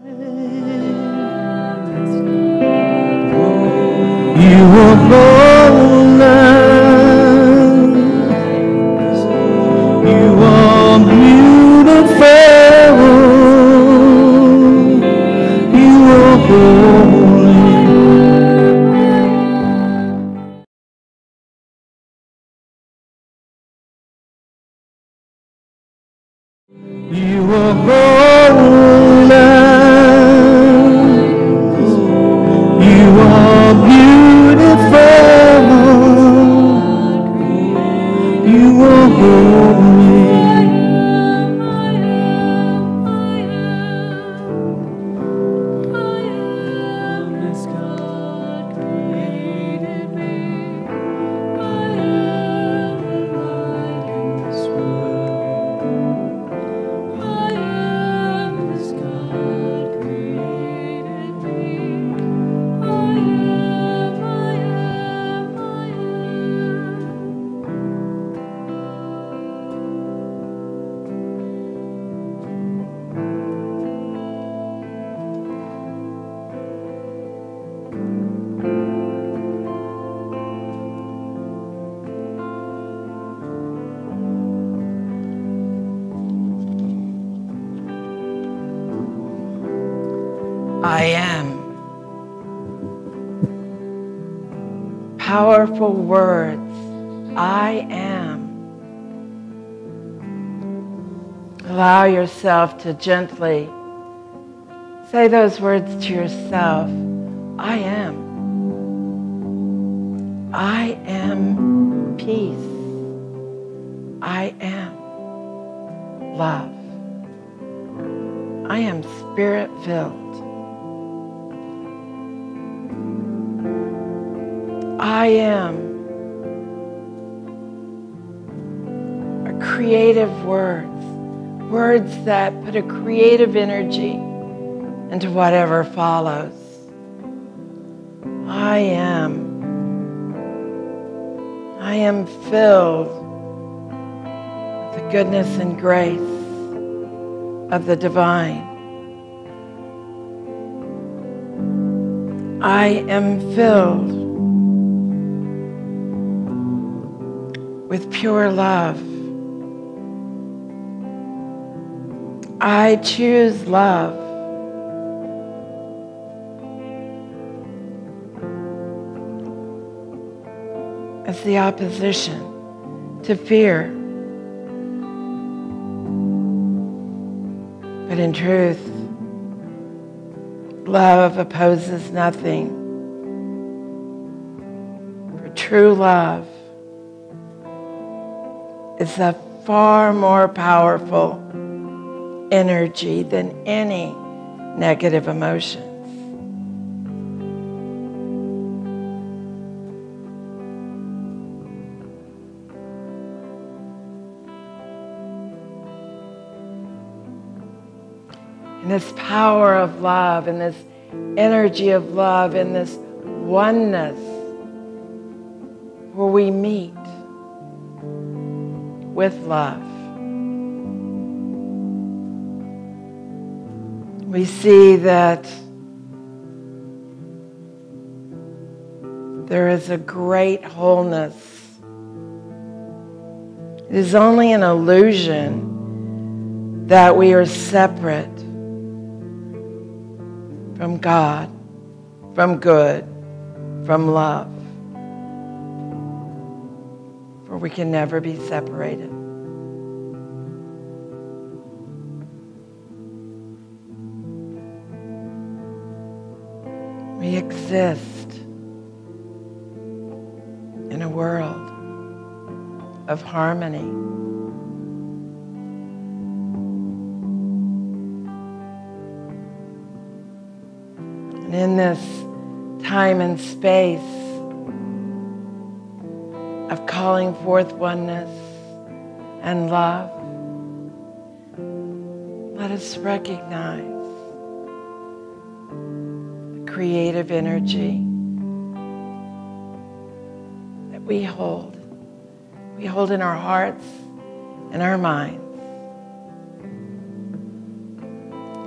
You were golden, you are beautiful, you are holy. You are golden, you are beautiful, you are holy. I am. Powerful words. I am. Allow yourself to gently say those words to yourself. I am. I am peace. I am love. I am spirit-filled. I am a creative words that put a creative energy into whatever follows. I am filled with the goodness and grace of the divine. I am filled with pure love. I choose love. As the opposition to fear. But in truth, love opposes nothing. For true love is a far more powerful energy than any negative emotions. And this power of love and this energy of love and this oneness where we meet with love. We see that there is a great wholeness. It is only an illusion that we are separate from God, from good, from love. For we can never be separated. We exist in a world of harmony. And in this time and space of calling forth oneness and love, let us recognize the creative energy that we hold. We hold in our hearts and our minds.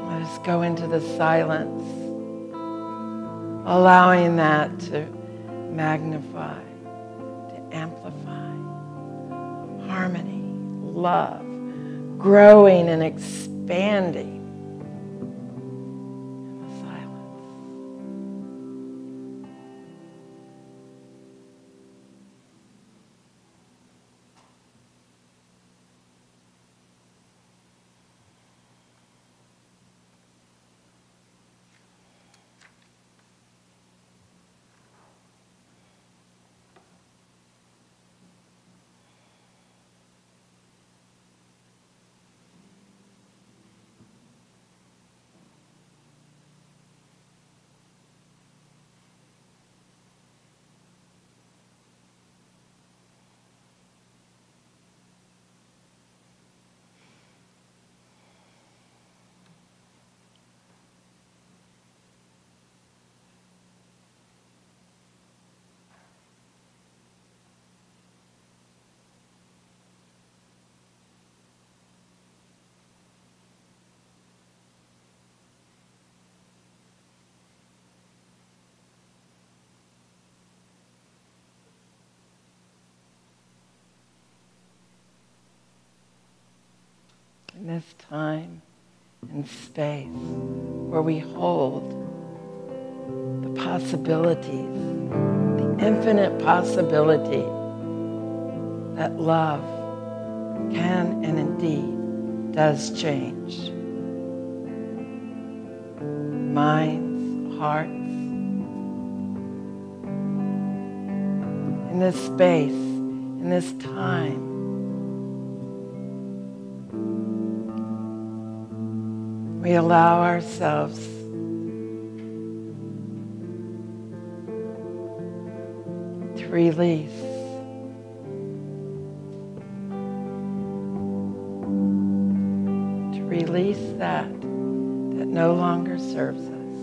Let us go into the silence, allowing that to magnify, to amplify harmony, love, growing and expanding in the silence. In this time and space where we hold the possibilities, the infinite possibility that love can and indeed does change minds, hearts. In this space, in this time, we allow ourselves to release. To release that no longer serves us.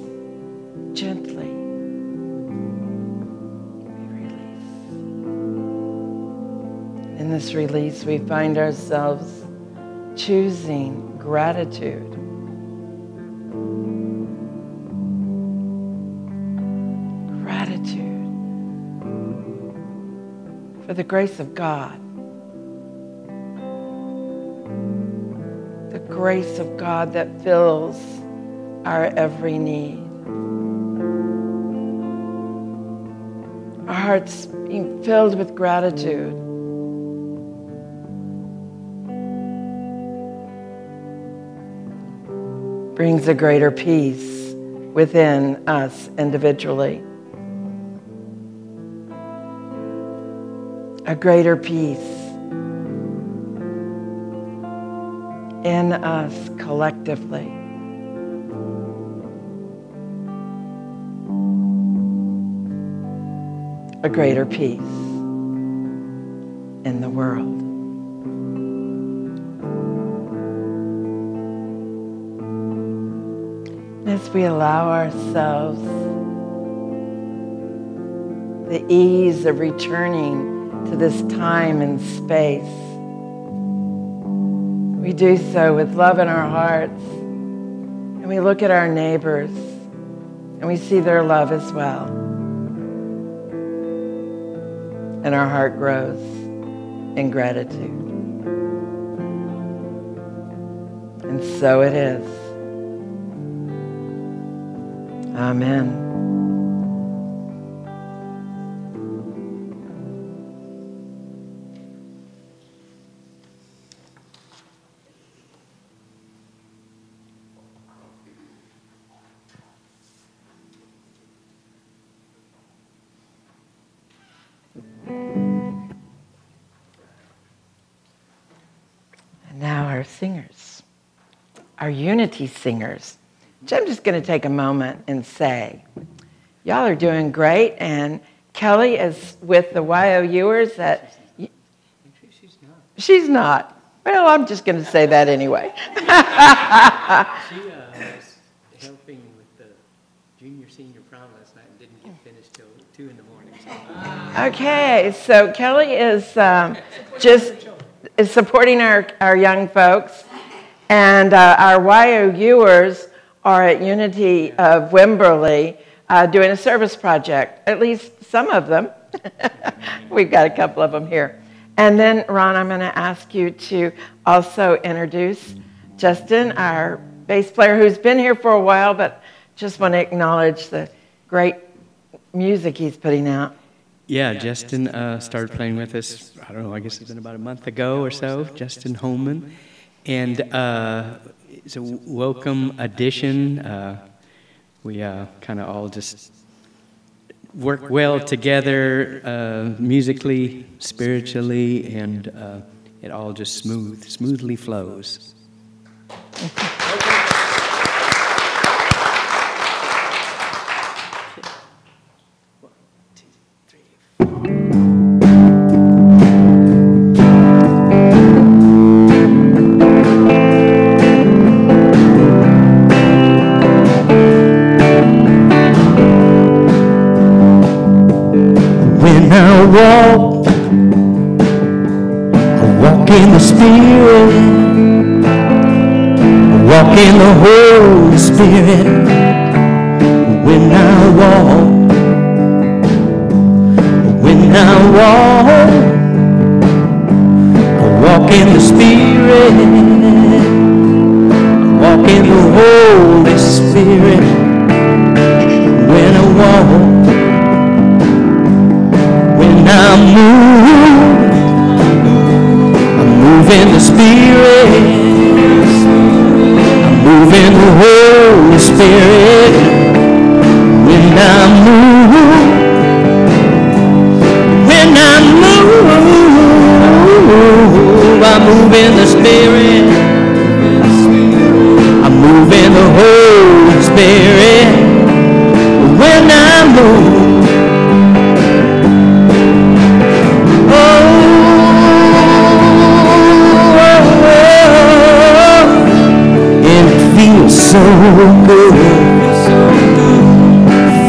Gently, we release. In this release, we find ourselves choosing gratitude. For the grace of God, the grace of God that fills our every need. Our hearts being filled with gratitude. Brings a greater peace within us individually. A greater peace in us collectively. A greater peace in the world. As we allow ourselves the ease of returning to this time and space, we do so with love in our hearts, and we look at our neighbors and we see their love as well, and our heart grows in gratitude. And so it is. Amen. Now our singers, our unity singers, which I'm just going to take a moment and say, y'all are doing great, and Kelly is with the YOUers that... She's not. Well, I'm just going to say that anyway. She was helping with the junior-senior prom last night and didn't get finished till 2 in the morning. So. Okay, so Kelly is supporting our young folks, and our YOUers are at Unity of Wimberley doing a service project, at least some of them. We've got a couple of them here. And then, Ron, I'm going to ask you to also introduce Justin, our bass player, who's been here for a while, but just want to acknowledge the great music he's putting out. Yeah, Justin started playing with us, I don't know, I guess it's been about a month ago or so, Justin Holman. And it's a welcome addition. We kind of all just work well together, musically, spiritually, and it all just smoothly flows. In the Spirit, walk in the Holy Spirit. When I walk in the Spirit, walk in the Holy Spirit. When I walk, when I move in the Spirit, I move in the Holy Spirit. When I move I move in the Spirit, I move in the Holy Spirit. When I move, so good,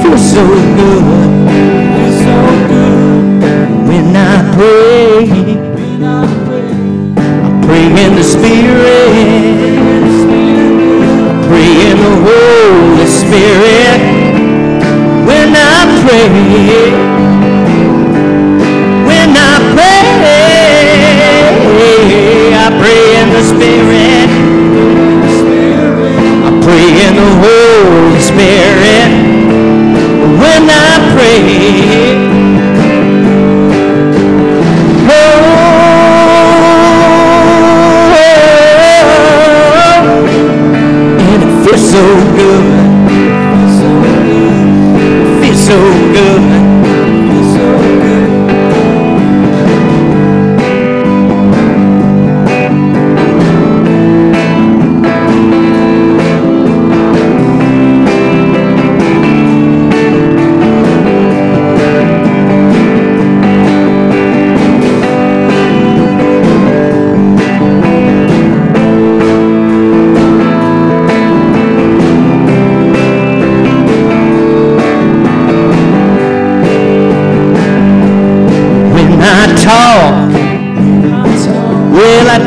feels so good, when I pray, I pray in the Spirit, I pray in the Holy Spirit. When I pray, I pray in the Spirit, pray in the Holy Spirit. When I pray, and it feels so good, it feels so good.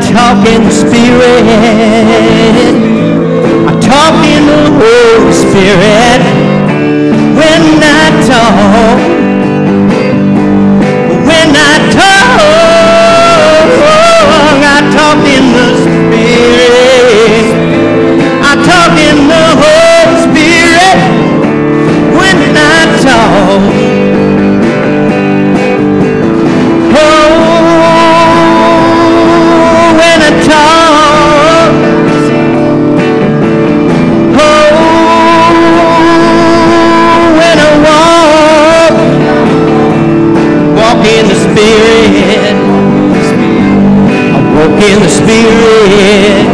Talk in the Spirit, I talk in the Holy Spirit. When I talk in the Spirit, I talk in the Holy Spirit. When I talk, in the Spirit, I walk in the Spirit,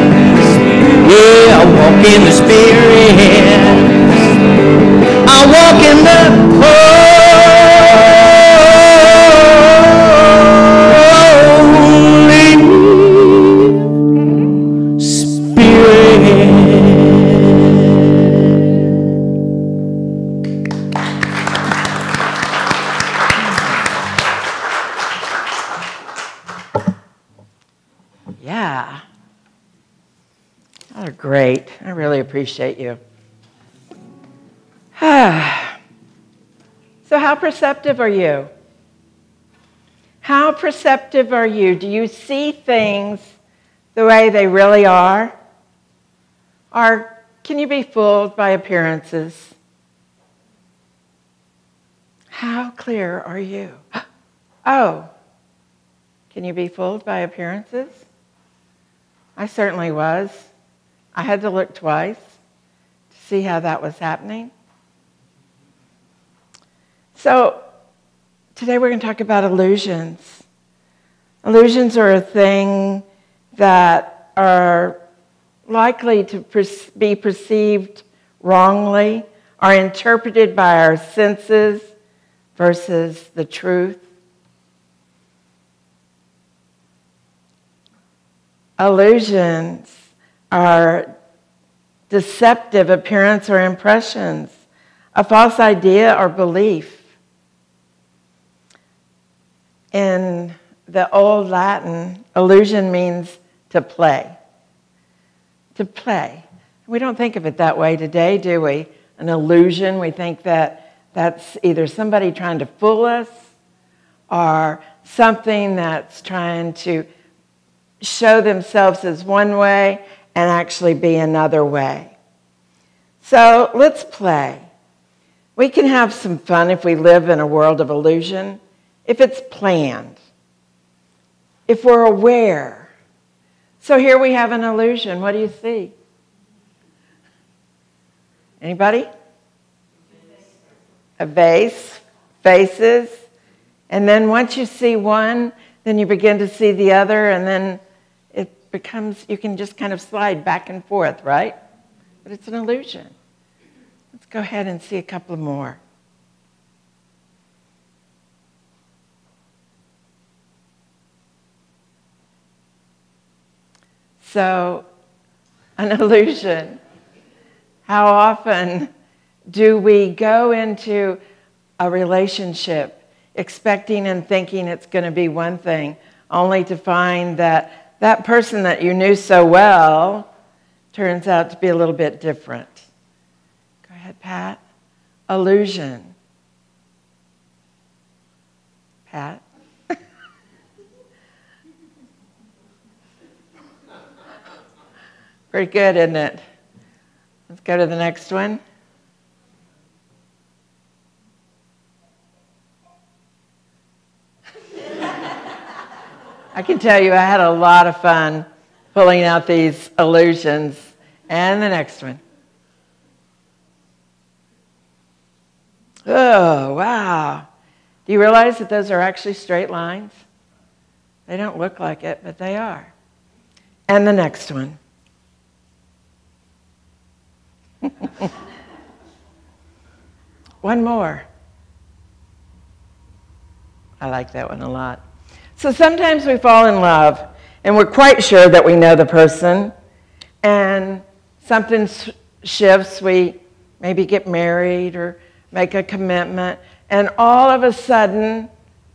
yeah, I walk in the Spirit, I walk in the Holy Spirit. Yeah. Y'all are great. I really appreciate you. So how perceptive are you? How perceptive are you? Do you see things the way they really are? Or can you be fooled by appearances? How clear are you? Oh, can you be fooled by appearances? I certainly was. I had to look twice to see how that was happening. So today we're going to talk about illusions. Illusions are a thing that are likely to be perceived wrongly, are interpreted by our senses versus the truth. Illusions are deceptive appearance or impressions, a false idea or belief. In the old Latin, illusion means to play. To play. We don't think of it that way today, do we? An illusion, we think that that's either somebody trying to fool us or something that's trying to show themselves as one way and actually be another way. So let's play. We can have some fun if we live in a world of illusion, if it's planned, if we're aware. So here we have an illusion. What do you see? Anybody? A vase, faces, and then once you see one, then you begin to see the other, and then it becomes, you can just kind of slide back and forth, right? But it's an illusion. Let's go ahead and see a couple more. So, an illusion. How often do we go into a relationship expecting and thinking it's going to be one thing, only to find that that person that you knew so well turns out to be a little bit different? Go ahead, Pat. Illusion. Pat? Pretty good, isn't it? Let's go to the next one. I can tell you I had a lot of fun pulling out these illusions. And the next one. Oh, wow. Do you realize that those are actually straight lines? They don't look like it, but they are. And the next one. One more. I like that one a lot. So sometimes we fall in love, and we're quite sure that we know the person, and something shifts. We maybe get married or make a commitment, and all of a sudden,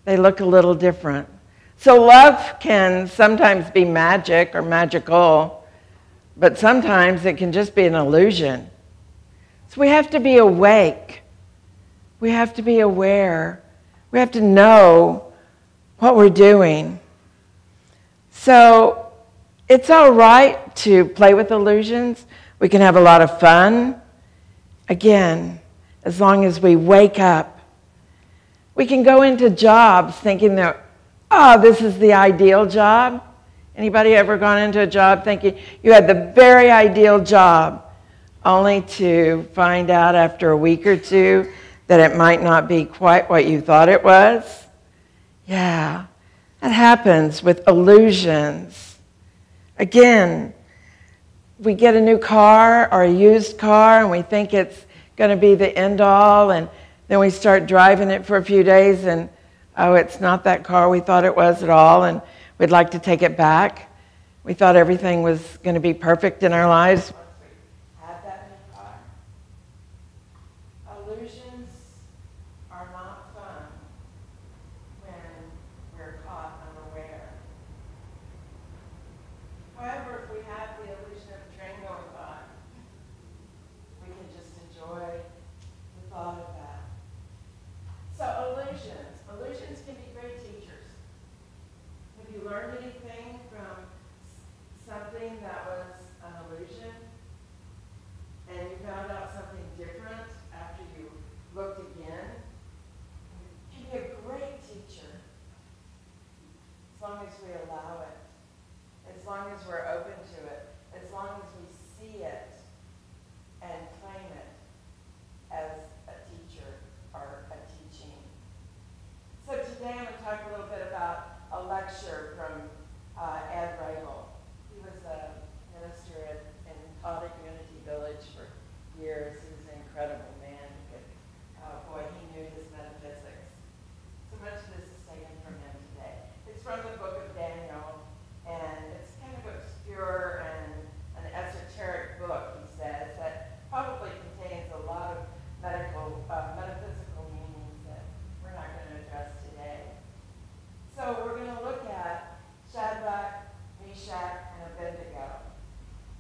they look a little different. So love can sometimes be magic or magical, but sometimes it can just be an illusion. So we have to be awake. We have to be aware. We have to know what we're doing. So it's all right to play with illusions. We can have a lot of fun. Again, as long as we wake up. We can go into jobs thinking that, oh, this is the ideal job. Anybody ever gone into a job thinking you had the very ideal job, only to find out after a week or two that it might not be quite what you thought it was? Yeah, that happens with illusions. Again, we get a new car or a used car and we think it's going to be the end all, and then we start driving it for a few days and, oh, it's not that car we thought it was at all, and we'd like to take it back. We thought everything was going to be perfect in our lives. Had that new car. Illusions are not fun when we're caught unaware. However, if we have the illusion of a train going by, we can just enjoy the thought learned anything from something that was an illusion, and you found out something different after you looked again, can be a great teacher as long as we allow it, as long as we're open to it, as long as we see it and claim it as a teacher or a teaching. So today I'm going to talk a little bit about a lecture from Ed Rabel. He was a minister in Caudic Unity Village for years. He was an incredible man. Boy, he knew his metaphysics. So much of this is taken from him today. It's from the book of Daniel, and it's kind of obscure and an esoteric book, he says, that probably contains a lot of metaphysical meanings that we're not going to address today. So we're going to look at Shadrach, Meshach, and Abednego.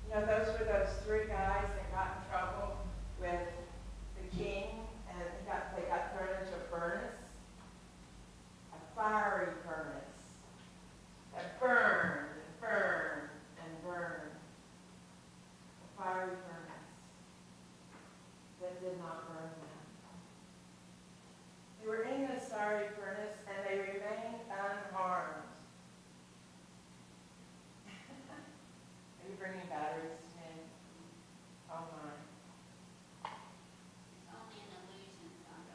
You know, those were those three guys that got in trouble with the king, and they got thrown into a furnace, a fiery furnace that burned and burned and burned. A fiery furnace that did not burn them. They were in this fiery furnace, and they remained unharmed. Are you bringing batteries to me? Oh my.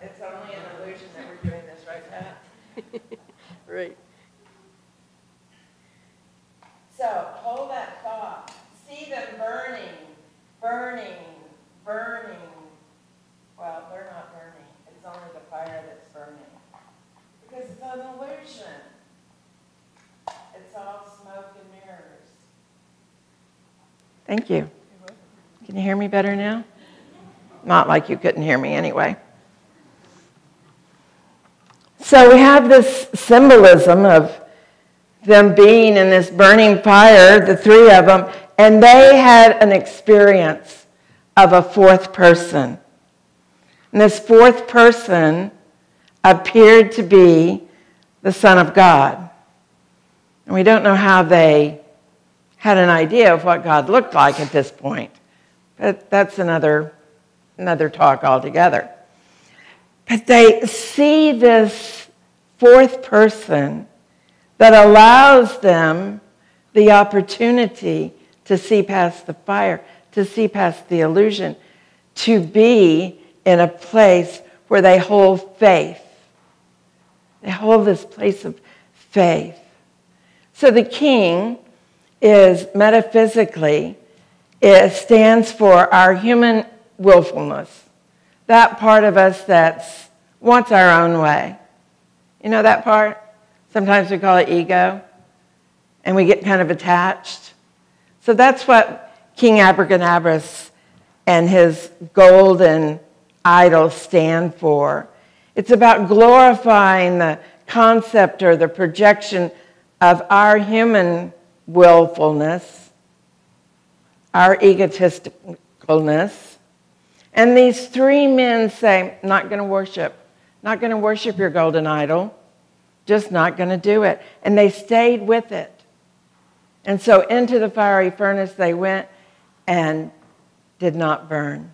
It's only an illusion that we're doing this, right, Pat? Right. So, hold that thought. See them burning, burning, burning. Well, they're not burning. It's only the fire that's burning. Because it's an illusion. It's all smoke and mirrors. Thank you. Can you hear me better now? Not like you couldn't hear me anyway. So we have this symbolism of them being in this burning fire, the three of them, and they had an experience of a fourth person. And this fourth person appeared to be the Son of God. And we don't know how they had an idea of what God looked like at this point. But that's another talk altogether. But they see this fourth person that allows them the opportunity to see past the fire, to see past the illusion, to be in a place where they hold faith. They hold this place of faith. So the king is metaphysically, it stands for our human willfulness. That part of us that wants our own way. You know that part? Sometimes we call it ego, and we get kind of attached. So that's what King Abracadabras and his golden idol stand for. It's about glorifying the concept or the projection of our human willfulness, our egotisticalness. And these three men say, not going to worship your golden idol, just not going to do it. And they stayed with it. And so into the fiery furnace they went and did not burn.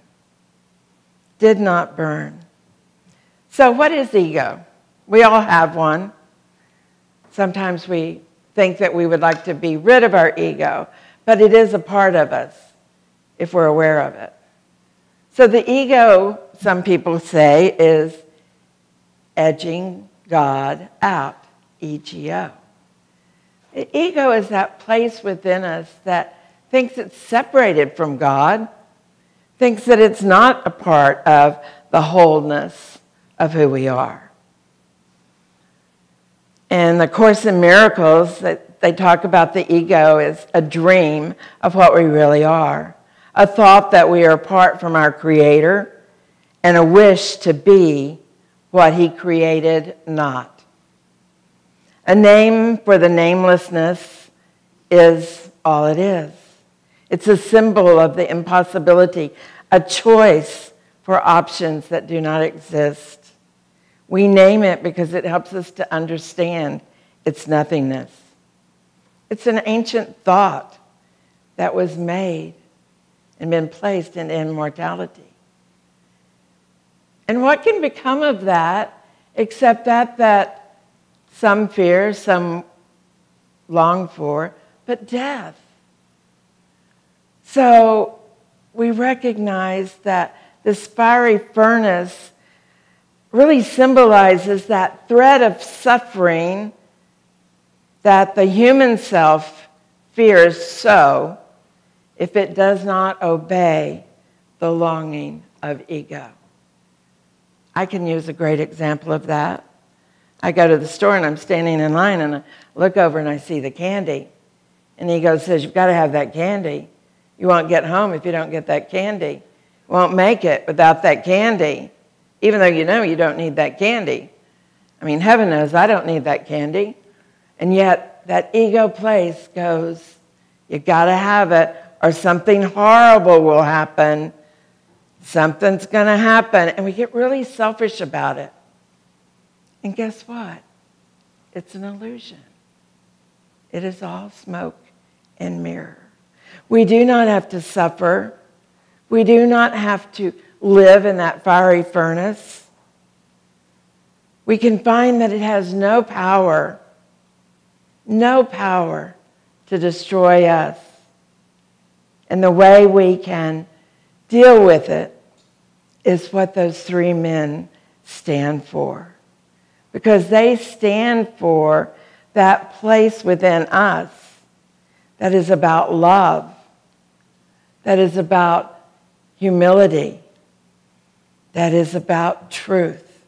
Did not burn. So what is ego? We all have one. Sometimes we think that we would like to be rid of our ego, but it is a part of us if we're aware of it. So the ego, some people say, is edging God out, ego. The ego is that place within us that thinks it's separated from God, thinks that it's not a part of the wholeness of who we are. In the Course in Miracles, they talk about the ego as a dream of what we really are, a thought that we are apart from our Creator, and a wish to be what He created not. A name for the namelessness is all it is. It's a symbol of the impossibility, a choice for options that do not exist. We name it because it helps us to understand its nothingness. It's an ancient thought that was made and been placed in immortality. And what can become of that except that some fear, some long for, but death. So we recognize that this fiery furnace really symbolizes that thread of suffering that the human self fears so if it does not obey the longing of ego. I can use a great example of that. I go to the store and I'm standing in line and I look over and I see the candy. And ego says, you've got to have that candy. You won't get home if you don't get that candy. You won't make it without that candy, even though you know you don't need that candy. I mean, heaven knows I don't need that candy. And yet that ego place goes, you got to have it or something horrible will happen. Something's going to happen. And we get really selfish about it. And guess what? It's an illusion. It is all smoke and mirror. We do not have to suffer. We do not have to live in that fiery furnace. We can find that it has no power to destroy us. And the way we can deal with it is what those three men stand for. Because they stand for that place within us that is about love, that is about humility, that is about truth.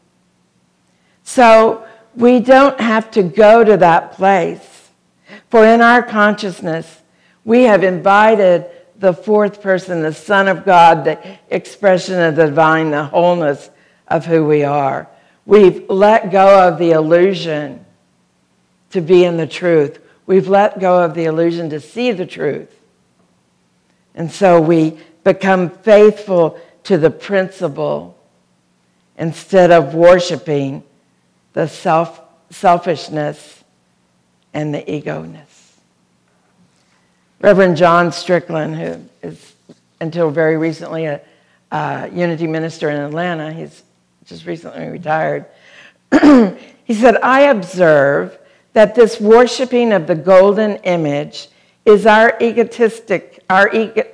So we don't have to go to that place. For in our consciousness, we have invited the fourth person, the Son of God, the expression of the divine, the wholeness of who we are. We've let go of the illusion to be in the truth. We've let go of the illusion to see the truth. And so we become faithful to the principle instead of worshiping the selfishness and the ego-ness. Reverend John Strickland, who is until very recently a Unity minister in Atlanta, he's just recently retired, he said, I observe that this worshiping of the golden image is our egotistic, our ego,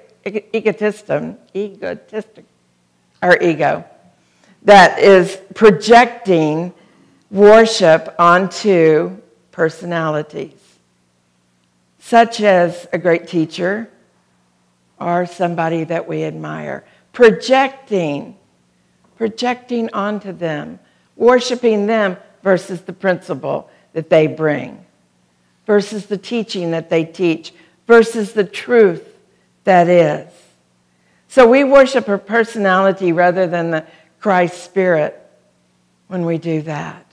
that is projecting worship onto personalities, such as a great teacher or somebody that we admire, projecting onto them, worshiping them versus the principle that they bring, versus the teaching that they teach, versus the truth that is. So we worship a personality rather than the Christ Spirit when we do that.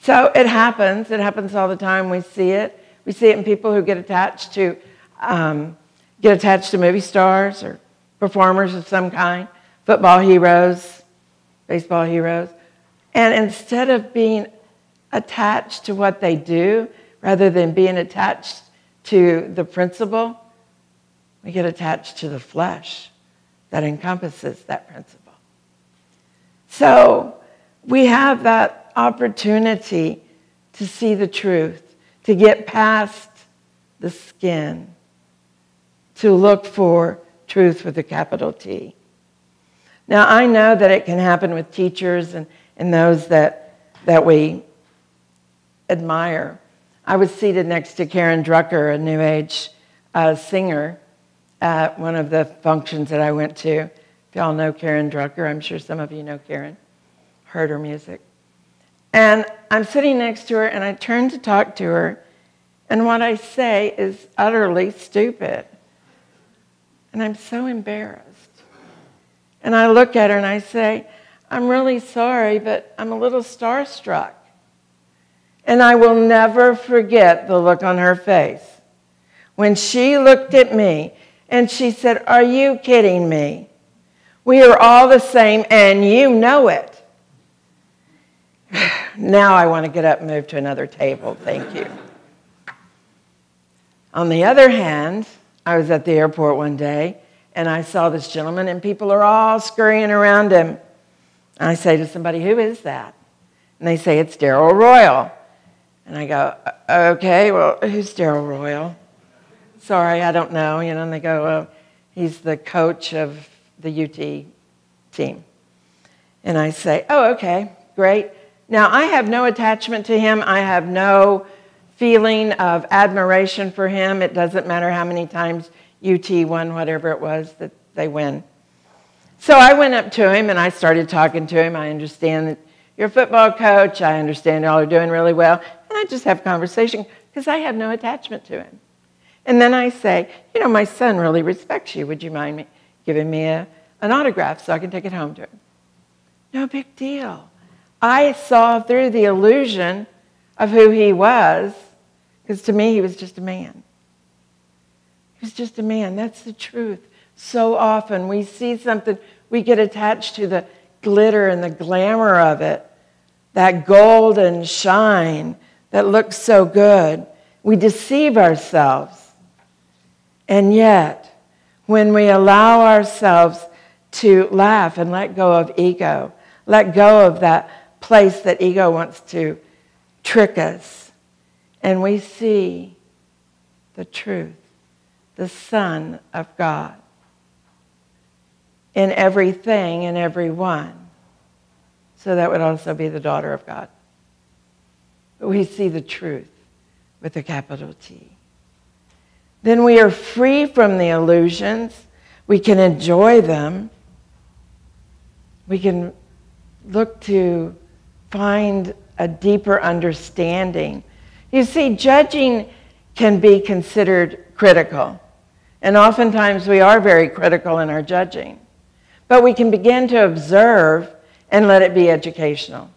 So it happens all the time. We see it. We see it in people who get attached to movie stars or performers of some kind, football heroes, baseball heroes. And instead of being attached to what they do, rather than being attached to the principle, we get attached to the flesh that encompasses that principle. So we have that opportunity to see the truth, to get past the skin, to look for truth with a capital T. Now, I know that it can happen with teachers and those that we admire. I was seated next to Karen Drucker, a New Age singer, at one of the functions that I went to. If y'all know Karen Drucker, I'm sure some of you know Karen, heard her music. And I'm sitting next to her, and I turn to talk to her, and what I say is utterly stupid. And I'm so embarrassed. And I look at her and I say, I'm really sorry, but I'm a little starstruck. And I will never forget the look on her face when she looked at me and she said, are you kidding me? We are all the same and you know it. Now I want to get up and move to another table. Thank you. On the other hand, I was at the airport one day, and I saw this gentleman, and people are all scurrying around him. And I say to somebody, who is that? And they say, it's Darryl Royal. And I go, okay, well, who's Darryl Royal? Sorry, I don't know. And they go, well, he's the coach of the UT team. And I say, oh, okay, great. Now, I have no attachment to him. I have no feeling of admiration for him. It doesn't matter how many times UT won whatever it was that they win. So I went up to him and I started talking to him. I understand that you're a football coach. I understand y'all are doing really well. And I just have conversation because I have no attachment to him. And then I say, my son really respects you. Would you mind giving me an autograph so I can take it home to him? No big deal. I saw through the illusion of who he was, because to me he was just a man. He was just a man. That's the truth. So often we see something, we get attached to the glitter and the glamour of it, that golden shine that looks so good. We deceive ourselves. And yet, when we allow ourselves to laugh and let go of ego, let go of that place that ego wants to trick us, and we see the truth, the Son of God, in everything and everyone. So that would also be the daughter of God. But we see the truth with a capital T. Then we are free from the illusions. We can enjoy them. We can look to find a deeper understanding. You see, judging can be considered critical. And oftentimes we are very critical in our judging. But we can begin to observe and let it be educational.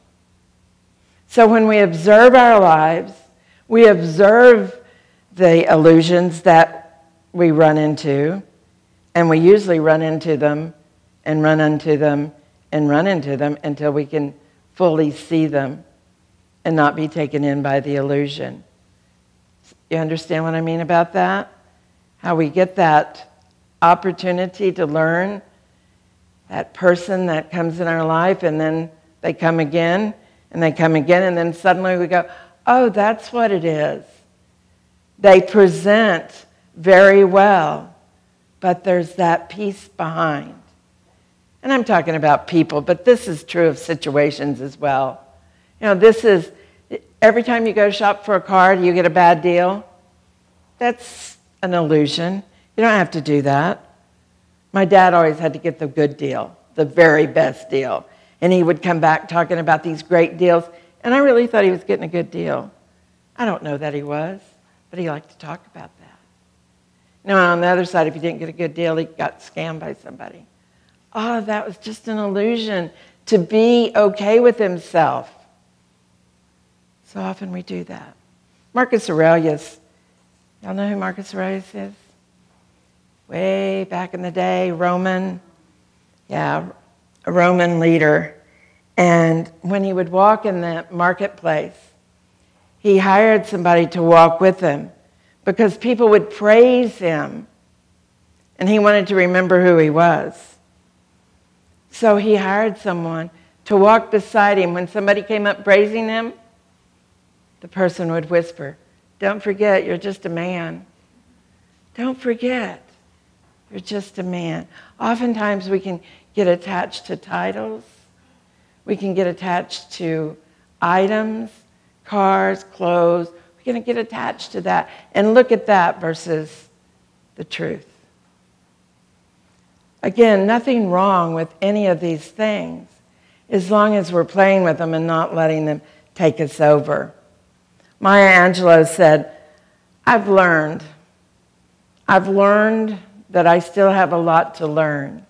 So when we observe our lives, we observe the illusions that we run into, and we usually run into them and run into them and run into them until we can fully see them and not be taken in by the illusion. You understand what I mean about that? How we get that opportunity to learn, that person that comes in our life, and then they come again, and they come again, and then suddenly we go, oh, that's what it is. They present very well, but there's that piece behind. And I'm talking about people, but this is true of situations as well. This is, every time you go shop for a car, do you get a bad deal? That's an illusion. You don't have to do that. My dad always had to get the good deal, the very best deal. And he would come back talking about these great deals, and I really thought he was getting a good deal. I don't know that he was, but he liked to talk about that. On the other side, if he didn't get a good deal, he got scammed by somebody. Oh, that was just an illusion to be okay with himself. So often we do that. Marcus Aurelius, y'all know who Marcus Aurelius is? Way back in the day, a Roman leader. And when he would walk in the marketplace, he hired somebody to walk with him because people would praise him, and he wanted to remember who he was. So he hired someone to walk beside him. When somebody came up praising him, the person would whisper, "Don't forget, you're just a man. Don't forget, you're just a man." Oftentimes we can get attached to titles. We can get attached to items, cars, clothes. We're going to get attached to that and look at that versus the truth. Again, nothing wrong with any of these things as long as we're playing with them and not letting them take us over. Maya Angelou said, I've learned that I still have a lot to learn.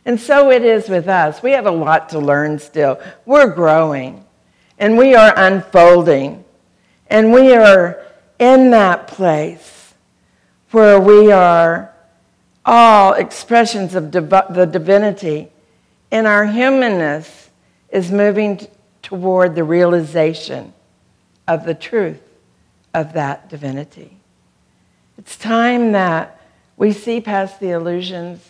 And so it is with us. We have a lot to learn still. We're growing, and we are unfolding, and we are in that place where we are all expressions of the divinity, and our humanness is moving toward the realization of the truth of that divinity. It's time that we see past the illusions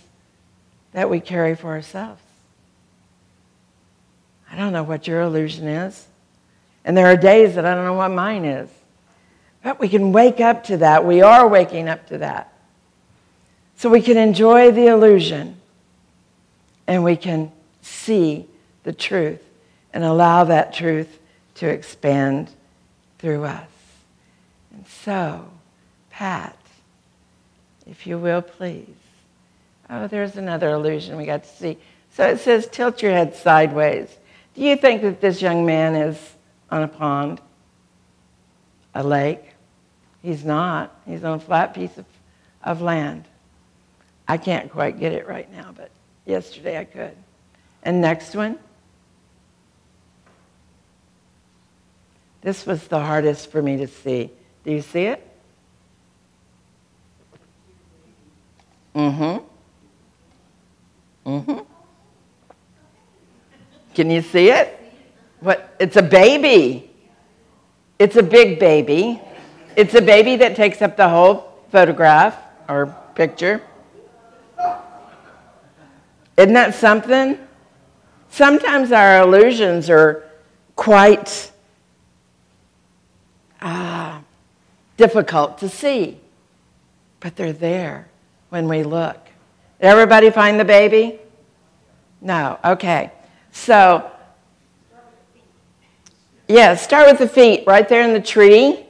that we carry for ourselves. I don't know what your illusion is. And there are days that I don't know what mine is. But we can wake up to that. We are waking up to that. So we can enjoy the illusion. And we can see the truth. And allow that truth to expand through us. And so, Pat, if you will, please. Oh, there's another illusion we got to see. So it says, tilt your head sideways. Do you think that this young man is on a pond? A lake? He's not. He's on a flat piece of land. I can't quite get it right now, but yesterday I could. And next one. This was the hardest for me to see. Do you see it? Mm-hmm. Mm-hmm. Can you see it? What? It's a baby. It's a big baby. It's a baby that takes up the whole photograph or picture. Isn't that something? Sometimes our illusions are quite difficult to see, but they're there when we look. Did everybody find the baby? No. Okay. So, yeah, start with the feet right there in the tree.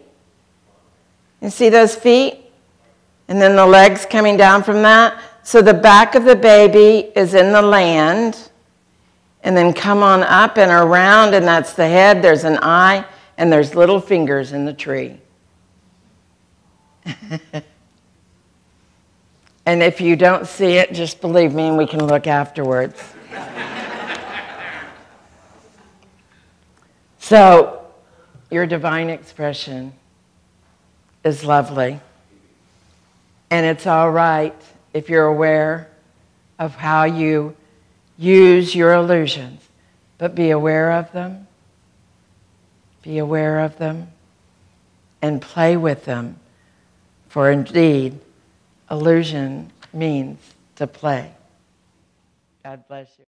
You see those feet? And then the legs coming down from that. So the back of the baby is in the land. And then come on up and around, and that's the head. There's an eye, and there's little fingers in the tree. And if you don't see it, just believe me, and we can look afterwards. So, your divine expression is lovely. And it's all right if you're aware of how you use your illusions. But be aware of them. Be aware of them. And play with them. For indeed, illusion means to play. God bless you.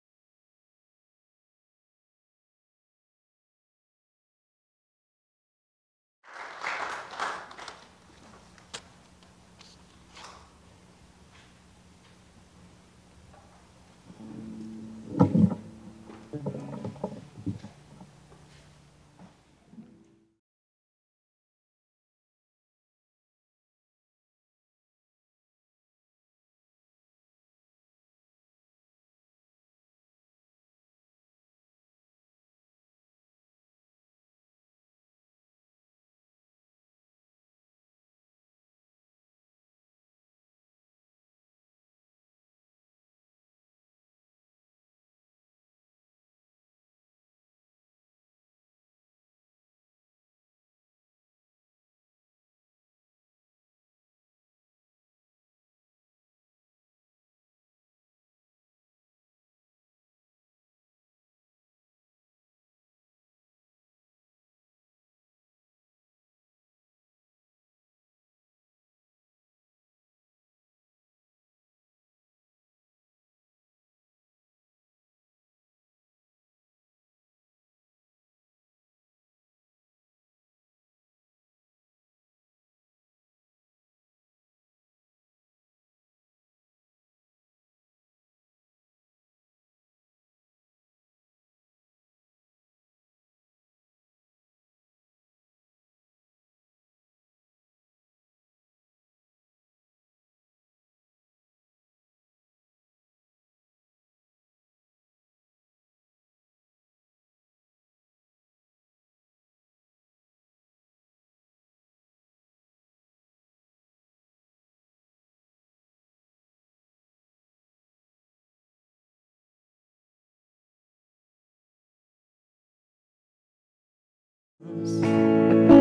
Yes.